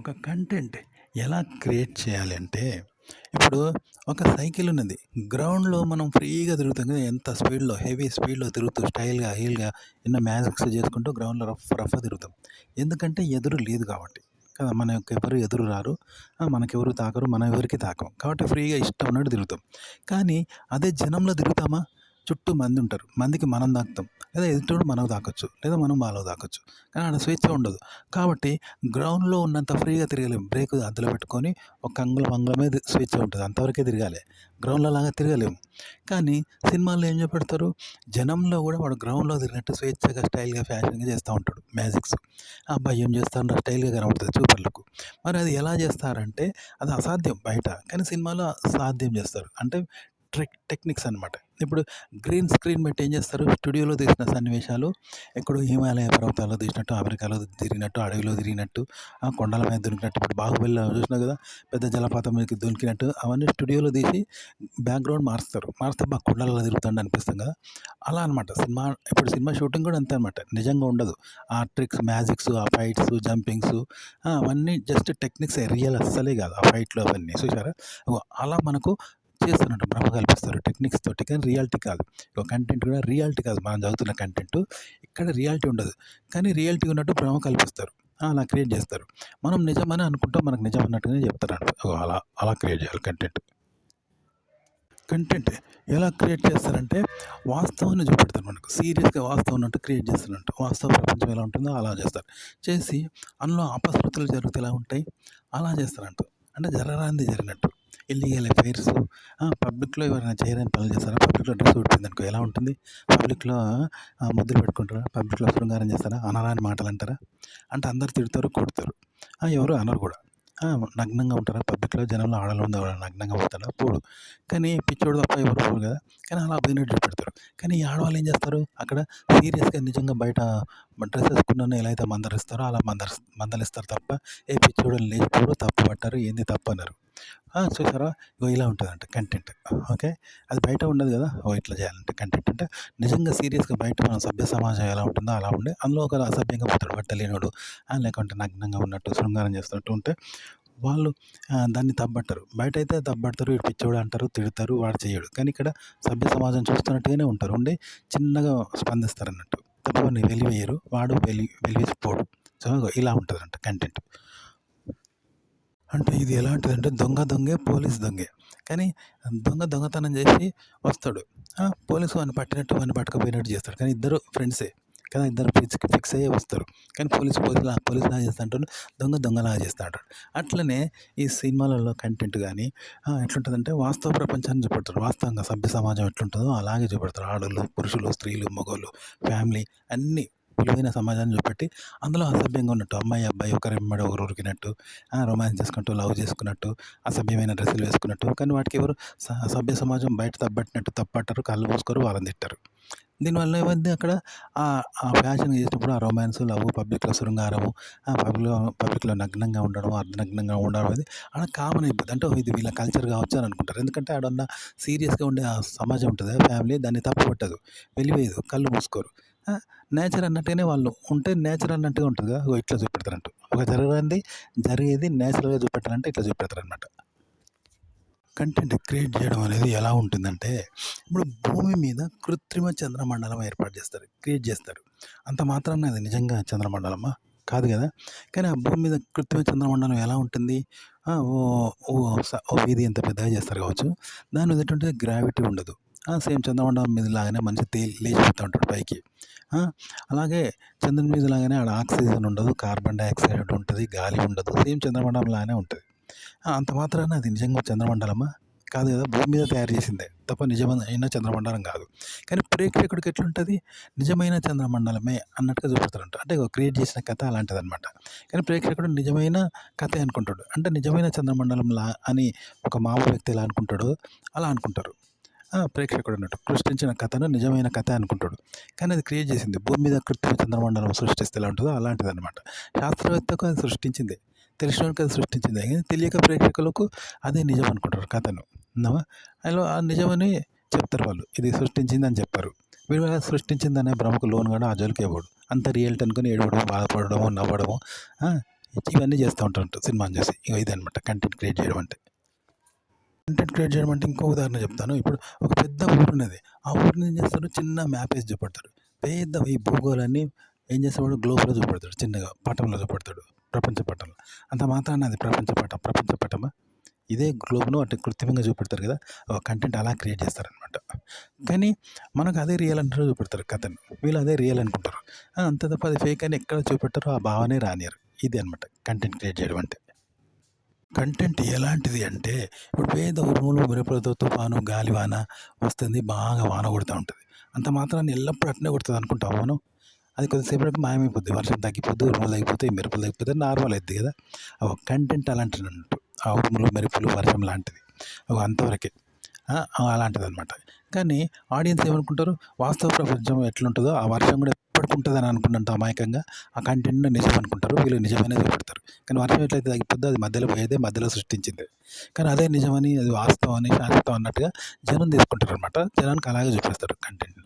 ఒక కంటెంట్ ఎలా క్రియేట్ చేయాలి అంటే, ఇప్పుడు ఒక సైకిల్ ఉన్నది. గ్రౌండ్‌లో మనం ఫ్రీగా తిరుగుతాం కదా! ఎంత స్పీడ్‌లో, హెవీ స్పీడ్‌లో తిరుగుతూ స్టైల్‌గా, హీల్‌గా ఎన్నో మ్యాజిక్స్ చేసుకుంటూ గ్రౌండ్‌లో రఫ్‌గా తిరుగుతాం. ఎందుకంటే ఎదురు లేదు కాబట్టి. కదా! మనకెవరు ఎదురు రారు. మనకెవరు తాకరు. మనం ఎవరికీ తాకం. కాబట్టి ఫ్రీగా ఇష్టం ఉన్నట్టు తిరుగుతాం. కానీ అదే జనంలో తిరుగుతామా? చుట్టూ మందుంటారు. మందికి మనం తాకుతాం. లేదా ఎదుటోడు మనకు తాకొచ్చు. లేదా మనం వాళ్ళకి తాకొచ్చు. కానీ ఆడ స్వేచ్ఛ ఉండదు. కాబట్టి గ్రౌండ్‌లో ఉన్నంత ఫ్రీగా తిరగలేం. బ్రేక్ అద్దులో పెట్టుకొని ఒక అంగుళమే స్వేచ్ఛ ఉంటది. అంతవరకే తిరగాలి. గ్రౌండ్‌లో లాగా తిరగలేము. కానీ సినిమాల్లో ఏం చూపెడతారు? జనంలో కూడా వాడు గ్రౌండ్‌లో తిరిగినట్టు స్వేచ్ఛగా, స్టైల్‌గా, ఫ్యాషన్‌గా చేస్తా ఉంటాడు మ్యాజిక్స్. అబ్బా! ఏం చేస్తాండ్రా స్టైల్‌గా కనబడుతది చూపర్లకు. మరి అది ఎలా చేస్తారంటే అది అసాధ్యం బయట. కానీ సినిమాలో సాధ్యం చేస్తారు. అంటే టెక్నిక్స్ అనమాట. ఇప్పుడు గ్రీన్ స్క్రీన్ పెట్టి ఏం చేస్తారు? స్టూడియోలో తీసిన సన్నివేశాలు ఎక్కడో హిమాలయ పర్వతాల్లో తీసినట్టు, అమెరికాలో తిరిగినట్టు, అడవిలో తిరిగినట్టు, కొండల మీద దునికినట్టు, ఇప్పుడు 'బాహుబలిలో' చూసినావు కదా! పెద్ద జలపాతం మీదకి దునికినట్టు అవన్నీ స్టూడియోలో తీసి బ్యాక్‌గ్రౌండ్ మారుస్తారు. మారిస్తే కొండలలో తిరుగుతాండు అనిపిస్తాం కదా! అలా అనమాట సినిమా. ఇప్పుడు సినిమా షూటింగ్ కూడా అంతే అనమాట. నిజంగా ఉండదు. ఆ ట్రిక్స్, మ్యాజిక్స్, ఆ ఫైట్స్, జంపింగ్స్ అవన్నీ జస్ట్ టెక్నిక్సే. రియల్ అస్సలే కాదు. ఆ ఫైట్‌లు అవన్నీ చూసారా? అలా మనకు చేస్తున్నట్టు భ్రమ కల్పిస్తారు టెక్నిక్స్ తోటి. కానీ రియాలిటీ కాదు. కంటెంట్ కూడా రియాలిటీ కాదు. మనం చదువుతున్న కంటెంట్ ఇక్కడ రియాలిటీ ఉండదు. కానీ రియాలిటీ ఉన్నట్టు భ్రమ కల్పిస్తారు. అలా క్రియేట్ చేస్తారు. మనం నిజమని అనుకుంటాం. మనకు నిజం అన్నట్టుగానే చెప్తారంట. అలా అలా క్రియేట్ చేయాలి కంటెంట్. కంటెంట్ ఎలా క్రియేట్ చేస్తారంటే వాస్తవాన్ని చూపెడతారు మనకు. సీరియస్‌గా వాస్తవం ఉన్నట్టు క్రియేట్ చేస్తున్నట్టు. వాస్తవ ప్రపంచం ఎలా ఉంటుందో అలా చేస్తారు. చేసి అందులో అపశృతులు జరిగితే ఎలా ఉంటాయి? అలా చేస్తారంట. అంటే జరగరానిది జరిగినట్టు. ఇల్లీగల్ అఫైర్స్, పబ్లిక్‌లో ఎవరైనా చేయరాని పనులు చేస్తారా? పబ్లిక్‌లో డ్రెస్ ఊడిపోయిందనుకో ఎలా ఉంటుంది? పబ్లిక్‌లో ముద్దులు పెట్టుకుంటారా? పబ్లిక్‌లో శృంగారం చేస్తారా? అనరాని మాటలు అంటారా? అంటే అందరూ తిడతారు, కొడతారు. ఎవరు అనరు కూడా. నగ్నంగా ఉంటారా? పబ్లిక్‌లో జనంలో ఆడవాళ్ళ ముందు ఎవరైనా నగ్నంగా పోతాడా? పోడు. కానీ పిచ్చోడు తప్ప ఎవరు పోరు కదా! కానీ అలా పోయినట్టు చూపెడతారు. కానీ ఈ ఆడవాళ్ళు ఏం చేస్తారు? అక్కడ సీరియస్‌గా నిజంగా బయట డ్రెస్ వేసుకున్నోడిని ఎలా అయితే మందలిస్తారో అలా మందలిస్తారు తప్ప, ఏ పిచ్చోడని లేచిపోరు, తప్పు పట్టారు, ఏంది తప్పు అనరు. చూసారా? ఇలా ఉంటదంట కంటెంట్. ఓకే. అది బయట ఉండదు కదా! ఇట్లా చేయాలంటే కంటెంట్ అంటే నిజంగా సీరియస్‌గా బయట మన సభ్య సమాజం ఎలా ఉంటుందో అలా ఉండి, అందులో ఒకరు అసభ్యంగా పోతాడు బట్టలేనోడు, లేకుంటే నగ్నంగా ఉన్నట్టు, శృంగారం చేస్తున్నట్టు ఉంటే వాళ్ళు దాన్ని తప్పబట్టరు. బయటైతే తప్పబడతారు. వీడు పిచ్చోడు అంటారు, తిడతారు, వాడు చెయ్యడు. కానీ ఇక్కడ సభ్య సమాజం చూస్తున్నట్టుగానే ఉంటారు. ఉండి చిన్నగా స్పందిస్తారన్నట్టు. తప్ప వాడిని వెలివేయరు. వాడు వెలివేసిపోడు. సో, ఇలా ఉంటదంట కంటెంట్. అంటే ఇది ఎలాంటిదంటే దొంగే, పోలీస్ దొంగే. కానీ దొంగతనం చేసి వస్తాడు. పోలీసు వాడిని పట్టినట్టు, వాడిని పట్టుకపోయినట్టు చేస్తాడు. కానీ ఇద్దరు ఫ్రెండ్సే. కదా! ఇద్దరు ఫిక్స్ అయ్యే వస్తారు. కానీ పోలీసులాగా చేస్తా అంటాడు. దొంగలాగా చేస్తా అంటాడు. అట్లనే ఈ సినిమాలలో కంటెంట్ గానీ ఎట్లుంటదంటే వాస్తవ ప్రపంచాన్ని చూపెడతారు. వాస్తవంగా సభ్య సమాజం ఎట్లుంటదో అలాగే చూపెడతారు. ఆడోళ్ళు, పురుషులు, స్త్రీలు, మగోళ్ళు, ఫ్యామిలీ అన్నీ విలువైన సమాజాన్ని చూపెట్టి అందులో అసభ్యంగా ఉన్నట్టు అమ్మాయి, అబ్బాయి ఒకరెమ్మడి ఒకరు ఉరికినట్టు, రొమాన్స్ చేసుకుంటూ, లవ్ చేసుకున్నట్టు, అసభ్యమైన డ్రెస్సులు వేసుకున్నట్టు. కానీ వాటికి ఎవరు సభ్య సమాజం బయట తప్పట్టినట్టు తప్పట్టరు, కళ్ళు మూసుకోరు, వాళ్ళని తిట్టరు. దీనివల్ల ఏమైంది అక్కడ ఆ ఫ్యాషన్ చేసినప్పుడు ఆ రొమాన్స్, లవ్, పబ్లిక్‌లో శృంగారము, పబ్లిక్‌లో నగ్నంగా ఉండడం, అర్ధనగ్నంగా ఉండడం అనేది ఆడ కామన్ అయిపోద్ది. అంటే ఇది వీళ్ళ కల్చర్ కావచ్చు అని అనుకుంటారు. ఎందుకంటే ఆడున్న సీరియస్‌గా ఉండే ఆ సమాజం ఉంటది కదా! ఫ్యామిలీ దాన్ని తప్పుపట్టదు, వెలివేయదు, కళ్ళు మూసుకోరు. నేచర్ అన్నట్టుగానే వాళ్ళు ఉంటే నేచర్ అన్నట్టుగా ఉంటదిగా. ఇట్లా చూపెడతారంట. ఒక జరగరానిది జరిగేది నేచురల్‌గా చూపెట్టాలంటే ఇట్లా చూపెడతారనమాట. కంటెంట్ క్రియేట్ చేయడం అనేది ఎలా ఉంటుందంటే, ఇప్పుడు భూమి మీద కృత్రిమ చంద్రమండలం ఏర్పాటు చేస్తారు. క్రియేట్ చేస్తారు. అంత మాత్రాన అది నిజంగా చంద్రమండలమా? కాదు కదా! కానీ ఆ భూమి మీద కృత్రిమ చంద్రమండలం ఎలా ఉంటుంది? ఓ ఓ ఓ వీధి ఎంత పెద్దగా చేస్తారు కావచ్చు. దాని మీద ఎటుంటది గ్రావిటీ ఉండదు. సేమ్ చంద్రమండలం మీద లాగానే మనిషి లేచిపోతూ ఉంటాడు పైకి. అలాగే చంద్రుని మీద లాగానే ఆడ ఆక్సిజన్ ఉండదు, కార్బన్ డయాక్సైడ్ ఉంటది, గాలి ఉండదు. సేమ్ చంద్రమండలం లాగానే ఉంటది. అంత మాత్రాన అది నిజంగా చంద్రమండలమా? కాదు కదా! భూమి మీద తయారు చేసిందే తప్ప నిజమైన చంద్రమండలం కాదు. కానీ ప్రేక్షకుడికి ఎట్లుంటది? నిజమైన చంద్రమండలమే అన్నట్టుగా చూపెడతారంట. అంటే క్రియేట్ చేసిన కథ అలాంటిదనమాట. కానీ ప్రేక్షకుడు నిజమైన కథే అనుకుంటాడు. అంటే నిజమైన చంద్రమండలంలా అని ఒక మామూలు వ్యక్తి ఎలా అనుకుంటాడో అలా అనుకుంటారు. ప్రేక్షకుడు అన్నట్టు. సృష్టించిన కథను నిజమైన కథ అనుకుంటాడు. కానీ అది క్రియేట్ చేసింది. భూమి మీద కృత్రిమ చంద్రమండలం సృష్టిస్తే ఎలా ఉంటదో అలాంటిదనమాట. శాస్త్రవేత్తకు అది సృష్టించిందే. తెలిసినోనికి అది సృష్టించిందే. కానీ తెలియక ప్రేక్షకులకు అదే నిజం అనుకుంటారు కథను. విన్నావా? అలా ఆ నిజమని చెప్తారు వాళ్ళు. ఇది సృష్టించిందని చెప్పరు. వీడు అలా సృష్టించిందనే భ్రమకు లోనుగాడు ఆ జోలికే పోడు. అంత రియాలిటీ అనుకుని ఏడవడమో, బాధపడడమో, నవ్వడమో ఇవన్నీ చేస్తూ ఉంటారు సినిమాని చూసి. ఇగో ఇదనమాట కంటెంట్ క్రియేట్ చేయడం అంటే. కంటెంట్ క్రియేట్ చేయడం అంటే ఇంకో ఉదాహరణ చెప్తాను. ఇప్పుడు ఒక పెద్ద ఊరున్నది. ఆ ఊరిని ఏం చేస్తాడు, చిన్న మ్యాప్ ఏసి చూపెడతాడు. పెద్ద ఈ భూగోళాన్ని ఏం చేసేవాడు, గ్లోబ్‌లో చూపెడతాడు. చిన్నగా పటంలో చూపెడతాడు. ప్రపంచ పటంలో. అంత మాత్రాన అది ప్రపంచ పటమా? ఇదే గ్లోబ్‌ను అంటే కృత్రిమంగా చూపెడతారు కదా! కంటెంట్ అలా క్రియేట్ చేస్తారనమాట. కానీ మనకు అదే రియల్ అంటూ చూపెడతారు కథని. వీళ్ళు అదే రియల్ అనుకుంటారు. అంతే తప్ప అది ఫేక్ అని ఎక్కడ చూపెట్టరో ఆ భావనే రానియరు. ఇది అనమాట కంటెంట్ క్రియేట్ చేయడం అంటే. కంటెంట్ ఎలాంటిది అంటే, ఇప్పుడు పేద ఉరుములు, మెరుపులతో తుఫాను, గాలివాన వస్తుంది. బాగా వాన కొడతా ఉంటది. అంత మాత్రాన ఎల్లప్పుడూ అట్నే కొడతది అనుకుంటామా మనం? అది కొద్దిసేపటికి మాయమైపోద్ది. వర్షం తగ్గిపోద్ది, ఉరుములు తగ్గిపోతాయి, మెరుపులు తగ్గిపోతాయి, నార్మల్ అయిద్ది కదా! కంటెంట్ అలాంటిదన్నట్టు. ఆ ఉరుములు, మెరుపులు, వర్షం లాంటిది. అంతవరకే. అలాంటిదనమాట. కానీ ఆడియన్స్ ఏమనుకుంటారు, వాస్తవ ప్రపంచం ఎట్లుంటదో ఆ వర్షం కూడా ఎప్పటికి ఉంటదని అనుకున్నంత అమాయకంగా ఆ కంటెంట్‌ని నిజం అనుకుంటారు. వీళ్ళు నిజమనే చూపెడతారు. కానీ వర్షం ఎట్లయితే తగ్గిపోద్దో అది మధ్యలో పోయేదే, మధ్యలో సృష్టించిందే. కానీ అదే నిజమని, అది వాస్తవం అని, శాశ్వతం అన్నట్టుగా జనం తీసుకుంటారనమాట. జనానికి అలాగే చూపిస్తారు కంటెంట్‌ని.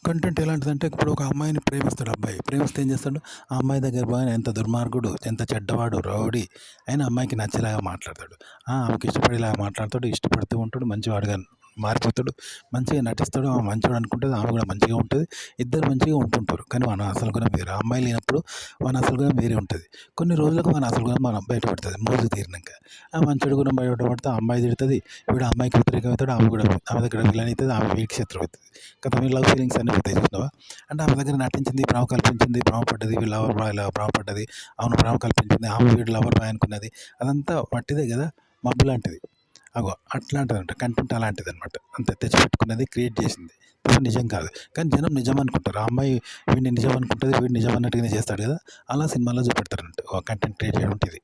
కంటెంట్ ఎలాంటిదంటే, ఇప్పుడు ఒక అమ్మాయిని ప్రేమిస్తాడు అబ్బాయి. ప్రేమిస్తే ఏం చేస్తాడు, ఆ అమ్మాయి దగ్గర పోయి ఎంత దుర్మార్గుడు, ఎంత చెడ్డవాడు, రౌడీ అయినా అమ్మాయికి నచ్చేలాగా మాట్లాడతాడు. ఆమెకి ఇష్టపడేలాగా మాట్లాడతాడు. ఇష్టపడుతూ ఉంటాడు. మంచివాడుగా మారిపోతాడు. మంచిగా నటిస్తాడు. ఆమె మంచోడు అనుకుంటది. ఆమె కూడా మంచిగా ఉంటుంది. ఇద్దరు మంచిగా ఉంటుంటారు. కానీ మన అసలు గుణం వేరు. ఆ అమ్మాయి లేనప్పుడు మన అసలు గుణం వేరే ఉంటుంది. కొన్ని రోజులకు మన అసలు గుణం మనం బయటపడుతుంది మోజు తీరినాక. ఆ మంచోడి గుణం బయటపడితే ఆ అమ్మాయి తిడుతుంది. వీడు అమ్మాయికి వ్యతిరేకం అవుతాడు. ఆమె కూడా ఆమె దగ్గర విలన్ అవుతుంది. ఆమె వీడికి శత్రువు అవుతుంది. కదా మీ లవ్ ఫీలింగ్స్ అన్నీ పోతాయి చూసినావా? అంటే ఆమె దగ్గర నటించింది, ప్రేమ కల్పించింది, ప్రేమ పడ్డది, వీళ్ళు లవర్ బాయ్ ప్రేమ పడ్డది, అవును ప్రేమ కల్పించింది, ఆమె వీడు లవర్ బాయ్ అనుకున్నది. అదంతా వట్టిదే కదా, మబ్బు లాంటిది. అట్లాంటిదంట కంటెంట్ అలాంటిదనమాట. అంతే, తెచ్చిపెట్టుకున్నది, క్రియేట్ చేసింది. తప్ప నిజం కాదు. కానీ జనం నిజం అనుకుంటారు. ఆ అమ్మాయి వీడిని నిజం అనుకుంటది, వీడు నిజం అన్నట్టుగానే చేస్తాడు కదా! అలా సినిమాలో చూపెడతారన్నట్టు. కంటెంట్ క్రియేట్ చేయడం అంటే ఇది.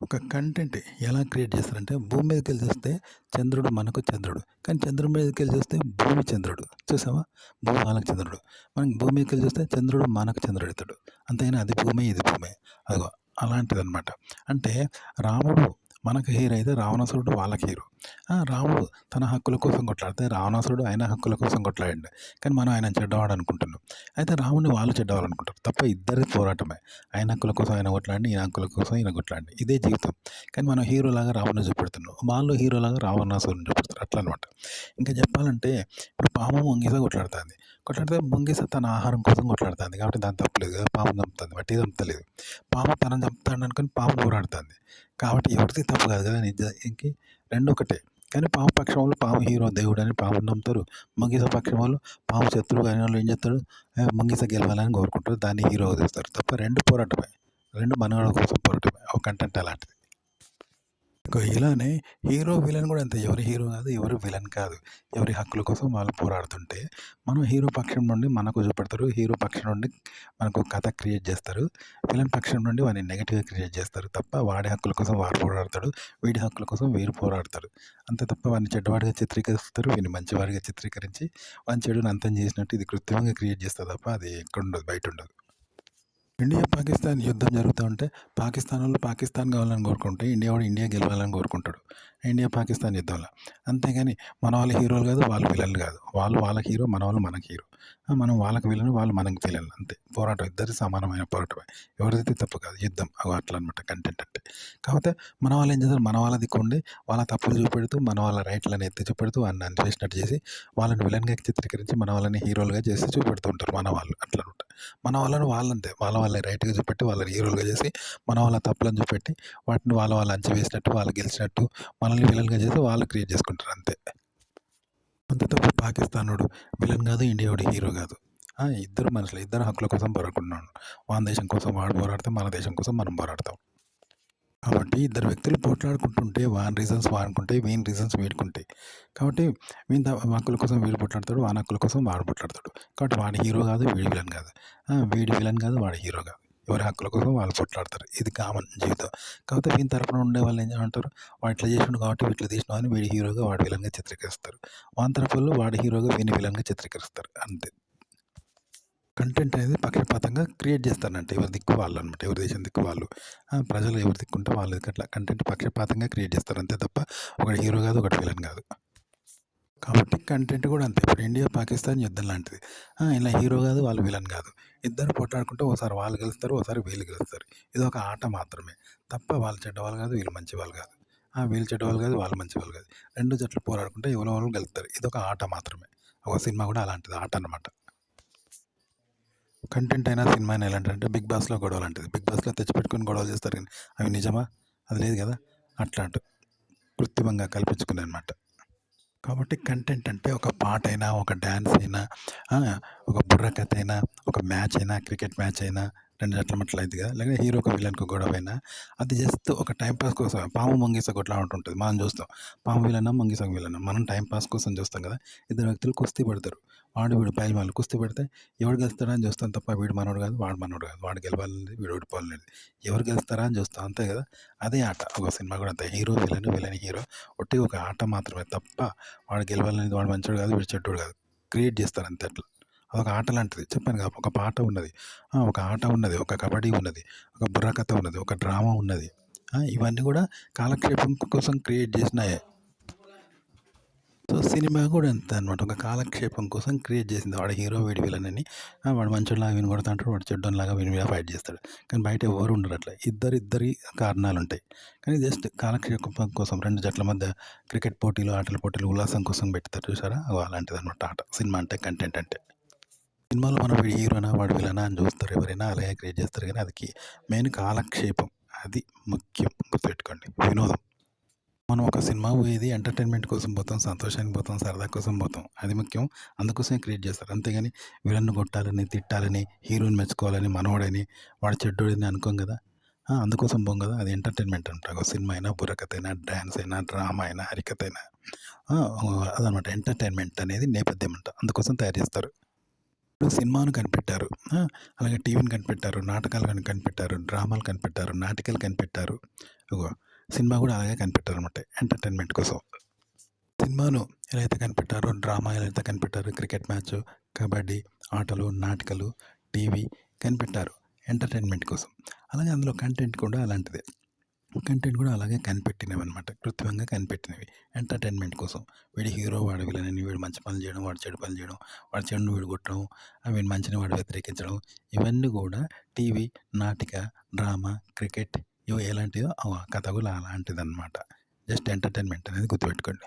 ఒక కంటెంట్ ఎలా క్రియేట్ చేస్తారంటే, భూమి మీదకెళ్ళి చూస్తే చంద్రుడు మనకు చంద్రుడు. కానీ చంద్రుడి మీదకెళ్ళి చూస్తే భూమి చంద్రుడు. చూసావా? భూమి వాళ్ళకి చంద్రుడు. మనం భూమి మీదకెళ్ళి చూస్తే చంద్రుడు మనకు చంద్రుడు అవుతాడు. అంతేగాని అది భూమే, ఇది భూమే. అదిగో అలాంటిదనమాట. అంటే రాముడు మనకు హీరో అయితే రావణాసురుడు వాళ్ళకి హీరో. రాముడు తన హక్కుల కోసం కొట్లాడితే రావణాసురుడు ఆయన హక్కుల కోసం కొట్లాడిండు. కానీ మనం ఆయన చెడ్డవాడు అనుకుంటున్నాం. అయితే రాముడిని వాళ్ళు చెడ్డవాళ్ళు అనుకుంటారు. తప్ప ఇద్దరి పోరాటమే. ఆయన హక్కుల కోసం ఆయన కొట్లాడి, ఈయన హక్కుల కోసం ఈయన కొట్లాడి. ఇదే జీవితం. కానీ మనం హీరోలాగా రాముడిని చూపెడుతున్నాం. వాళ్ళు హీరోలాగా రావణాసురుడిని చూపెడతారు. అట్లా అనమాట. ఇంకా చెప్పాలంటే, ఇప్పుడు పాము ముంగిస కొట్లాడుతుంది. కొట్లాడితే ముంగిస తన ఆహారం కోసం కొట్లాడుతుంది. కాబట్టి దాని తప్పులేదు కదా, పాము చంపుతుంది. బట్టి చంపుతలేదు. పాము తనని చంపుతాడు అనుకుని పాము పోరాడుతుంది. కాబట్టి ఎవరిది తప్పు కాదు కదా, నిజానికి రెండు ఒకటే. కానీ పాము పక్షం వాళ్ళు పాము హీరో, దేవుడు అని పాముని నమ్ముతారు. ముంగిస పక్షం వాళ్ళు పాము శత్రువు అయిన వాళ్ళు ఏం చేస్తారు, ముంగిస గెలవాలని కోరుకుంటారు. దాన్ని హీరోగా తీస్తారు. తప్ప రెండు పోరాటమే. రెండు మనుగడ కోసం పోరాటమే. ఒక కంటెంట్ అలాంటిది. ఇలానే హీరో, విలన్ కూడా అంతే. ఎవరు హీరో కాదు, ఎవరు విలన్ కాదు. ఎవరి హక్కుల కోసం వాళ్ళు పోరాడుతుంటే, మనం హీరో పక్షం నుండి మనకు చూపెడతారు. హీరో పక్షం నుండి మనకు కథ క్రియేట్ చేస్తారు. విలన్ పక్షం నుండి వాడిని నెగెటివ్‌గా క్రియేట్ చేస్తారు తప్ప, వాడి హక్కుల కోసం వాడు పోరాడతాడు. వీడి హక్కుల కోసం వీరు పోరాడతారు. అంతే తప్ప వాడిని చెడ్డవాడిగా చిత్రీకరిస్తారు. వీడిని మంచివాడిగా చిత్రీకరించి వాని చెడుని అంతం చేసినట్టు ఇది కృత్రిమంగా క్రియేట్ చేస్తారు తప్ప, అది ఎక్కడుండదు, బయటుండదు. ఇండియా, పాకిస్తాన్ యుద్ధం జరుగుతూ ఉంటే పాకిస్తాన్ వాళ్ళు పాకిస్తాన్ కావాలని కోరుకుంటే, ఇండియా వాడు ఇండియా గెలవాలని కోరుకుంటాడు. ఇండియా, పాకిస్తాన్ యుద్ధంలో. అంతేగాని మన వాళ్ళు హీరోలు కాదు, వాళ్ళు విలన్లు కాదు. వాళ్ళు వాళ్ళకి హీరో, మన వాళ్ళు మనకి హీరో. మనం వాళ్ళకి విలన్, వాళ్ళు మనకి విలన్లు. అంతే. పోరాటం ఇద్దరిది సమానమైన పోరాటమే. ఎవరిది తప్పు కాదు. యుద్ధం అట్లా అనమాట కంటెంట్ అంటే. కాకపోతే మన వాళ్ళు ఏం చేస్తారు, మన వాళ్ళ దిక్కుండి వాళ్ళ తప్పులు చూపెడుతూ, మన వాళ్ళ రైట్లను ఎత్తి చూపెడుతూ, వాళ్ళని అనిచేసినట్టు చేసి, వాళ్ళని విలన్గా చిత్రీకరించి మన వాళ్ళని హీరోలుగా చేసి చూపెడుతూ ఉంటారు మన వాళ్ళు. అట్లా అనమాట. మన వాళ్ళని వాళ్ళంతే. వాళ్ళని రైట్‌గా చూపెట్టి, వాళ్ళని హీరోలుగా చేసి, మన వాళ్ళ తప్పులను చూపెట్టి, వాటిని వాళ్ళు అణచివేసినట్టు, వాళ్ళు గెలిచినట్టు, మనల్ని విలన్‌గా చేసి వాళ్ళు క్రియేట్ చేసుకుంటారు అంతే. అంతే తప్ప పాకిస్తానోడు విలన్ కాదు, ఇండియా వాడు హీరో కాదు. ఇద్దరు మనుషులే. ఇద్దరు హక్కుల కోసం పోరాడుకుంటున్నాడు. వాని దేశం కోసం వాడు పోరాడితే, మన దేశం కోసం మనం పోరాడతాం. కాబట్టి ఇద్దరు వ్యక్తులు పోట్లాడుకుంటుంటే, వాని రీజన్స్ వానుకుంటాయి, వీని రీజన్స్ వీడుకుంటాయి. కాబట్టి వీని హక్కుల కోసం వీడు పోట్లాడతాడు, వాని హక్కుల కోసం వాడు పోట్లాడతాడు. కాబట్టి వాడి హీరో కాదు, వీడి విలన్ కాదు. వీడి విలన్ కాదు, వాడి హీరో కాదు. ఎవరి హక్కుల కోసం వాళ్ళు పోట్లాడతారు. ఇది కామన్ జీవితం. కాకపోతే వీని తరపున ఉండే వాళ్ళు ఏం అంటారు, వాడు ఇట్లా చేసిండు కాబట్టి ఇట్లా తీసినావు అని వీడి హీరోగా వాడి విలన్గా చిత్రీకరిస్తారు. వాని తరపుల్లో వాడి హీరోగా వీని విలన్గా చిత్రీకరిస్తారు. అంతే. కంటెంట్ అనేది పక్షపాతంగా క్రియేట్ చేస్తారంట. ఎవరి దిక్కు వాళ్ళు అనమాట. ఎవరి దేశం దిక్కు వాళ్ళు. ప్రజలు ఎవరి దిక్కుంటే వాళ్ళ అట్లా కంటెంట్ పక్షపాతంగా క్రియేట్ చేస్తారు. అంతే తప్ప ఒకటి హీరో కాదు, ఒకటి విలన్ కాదు. కాబట్టి కంటెంట్ కూడా అంతే. ఇప్పుడు ఇండియా, పాకిస్తాన్ యుద్ధం లాంటిది. ఇలా హీరో కాదు, వాళ్ళు విలన్ కాదు. ఇద్దరు పోట్లాడుకుంటే ఓసారి వాళ్ళు గెలుస్తారు, ఓసారి వీళ్ళు గెలుస్తారు. ఇదొక ఆట మాత్రమే. తప్ప వాళ్ళు చెడ్డవాళ్ళు కాదు, వీళ్ళు మంచివాళ్ళు కాదు. వీళ్ళు చెడ్డవాళ్ళు కాదు, వాళ్ళు మంచివాళ్ళు కాదు. 2 జట్లు పోరాడుకుంటే ఎవరో ఒకళ్ళు గెలుస్తారు. ఇదొక ఆట మాత్రమే. ఒక సినిమా కూడా అలాంటిది ఆట అన్నమాట. కంటెంట్ అయినా సినిమా అయినా ఎలాంటిదంటే 'బిగ్ బాస్‌లో' గొడవ లాంటిది. 'బిగ్ బాస్‌లో' తెచ్చిపెట్టుకొని గొడవలు చేస్తారు కానీ అవి నిజమా? అది లేదు కదా! అట్లాంటి కృత్రిమంగా కల్పించుకున్నాయన్నమాట. కాబట్టి కంటెంట్ అంటే ఒక పాటైనా, ఒక డాన్స్ అయినా, ఒక బుర్ర కథ అయినా, ఒక మ్యాచ్ అయినా, క్రికెట్ మ్యాచ్ అయినా, 2 జట్ల మధ్యలో అయిద్ది కదా! లేదా హీరోకి, విలన్‌కి గొడవైనా అది జస్ట్ ఒక టైమ్ పాస్ కోసం. పాము, ముంగిస కొట్లాట ఉంటది. మనం చూస్తాం. పాము విలనా, ముంగిస విలనా. మనం టైమ్ పాస్ కోసం చూస్తాం కదా! ఇద్దరు వ్యక్తులు కుస్తీ పడతారు. వాడు వీడు పైల్వాన్లు కుస్తీ పడితే ఎవడు గెలుస్తాడా అని చూస్తాం తప్ప వీడు మనోడు కాదు, వాడు మనోడు కాదు. వాడు గెలవాలనేది, వీడు ఓడిపోవాలనేది. ఎవరు గెలుస్తారా అని చూస్తాం అంతే కదా! అదే ఆట. ఒక సినిమా కూడా అంతే. Hero, villain, villain, hero. ఒట్టి ఒక ఆట మాత్రమే తప్ప వాడు గెలవాలనేది, వాడు మంచోడు కాదు, వీడు చెడ్డోడు కాదు. క్రియేట్ చేస్తారు అంతే అట్లా. అదొక ఆట లాంటిది. చెప్పాను కదా! ఒక పాట ఉన్నది. ఒక ఆట ఉన్నది. ఒక కబడ్డీ ఉన్నది. ఒక బుర్రకథ ఉన్నది. ఒక డ్రామా ఉన్నది. ఇవన్నీ కూడా కాలక్షేపం కోసం క్రియేట్ చేసినాయే. సో, సినిమా కూడా అంతే అనమాట. ఒక కాలక్షేపం కోసం క్రియేట్ చేసింది. వాడు హీరో, వీడు విలన్ అని. వాడు మంచోడిలాగా వీడిని కొడతా ఉంటాడు. వాడు చెడ్డోనిలాగా వీని మీద ఫైట్ చేస్తాడు. కానీ బయట ఎవరు ఉండరు అట్లా. ఇద్దరి కారణాలుంటాయి. కానీ జస్ట్ కాలక్షేపం కోసం 2 జట్ల మధ్య క్రికెట్ పోటీలు, ఆటల పోటీలు, ఉల్లాసం కోసం పెడతారు చూసారా? అలాంటిదనమాట ఆట. సినిమా అంటే, కంటెంట్ అంటే. సినిమాలో మనం వీడు హీరోనా, వాడు విలనా అని చూస్తారు. ఎవరైనా అలాగే క్రియేట్ చేస్తారు కానీ అది మెయిన్ కాలక్షేపం. అది ముఖ్యం. గుర్తుపెట్టుకోండి. వినోదం. మనం ఒక సినిమా పోయేది ఎంటర్టైన్మెంట్ కోసం పోతాం, సంతోషానికి పోతాం, సరదా కోసం పోతాం. అది ముఖ్యం. అందుకోసమే క్రియేట్ చేస్తారు. అంతేగాని విలన్‌ని కొట్టాలని, తిట్టాలని, హీరోని మెచ్చుకోవాలని, మనోడని, వాడు చెడ్డోడని అనుకోం కదా! అందుకోసం పోం కదా! అది ఎంటర్టైన్మెంట్ అంట. ఒక సినిమా అయినా, బుర్రకథ అయినా, డాన్స్ అయినా, డ్రామా అయినా, హరికథ అయినా, అదనమాట. ఎంటర్టైన్మెంట్ అనేది నేపథ్యం అంట. అందుకోసం తయారు చేస్తారు. ఇప్పుడు సినిమాను కనిపెట్టారు. అలాగే టీవీని కనిపెట్టారు. నాటకాలు కనిపెట్టారు. డ్రామాలు కనిపెట్టారు. నాటికలు కనిపెట్టారు. ఇగో సినిమా కూడా అలాగే కనిపెట్టారనమాట. ఎంటర్టైన్మెంట్ కోసం. సినిమాను ఎలా అయితే కనిపెట్టారో, డ్రామా ఎలా అయితే కనిపెట్టారో, క్రికెట్ మ్యాచ్, కబడ్డీ, ఆటలు, నాటికలు, టీవీ కనిపెట్టారు ఎంటర్టైన్మెంట్ కోసం. అలాగే అందులో కంటెంట్ కూడా అలాంటిదే. కంటెంట్ కూడా అలాగే కనిపెట్టినవన్నమాట. కృత్రిమంగా కనిపెట్టినవి. ఎంటర్టైన్మెంట్ కోసం. వీడు హీరో, వాడు విలన్ అని, వీడు మంచి పనులు చేయడం, వాడు చెడు పనులు చేయడం, వాడు చెడుని వీడు కొట్టడం, వీడు మంచిని వాడు వ్యతిరేకించడం, ఇవన్నీ కూడా టీవీ, నాటిక, డ్రామా, క్రికెట్ ఇవి ఎలాంటిదో కథ కూడా అలాంటిదన్నమాట. జస్ట్ ఎంటర్టైన్మెంట్ అనేది గుర్తుపెట్టుకోండి.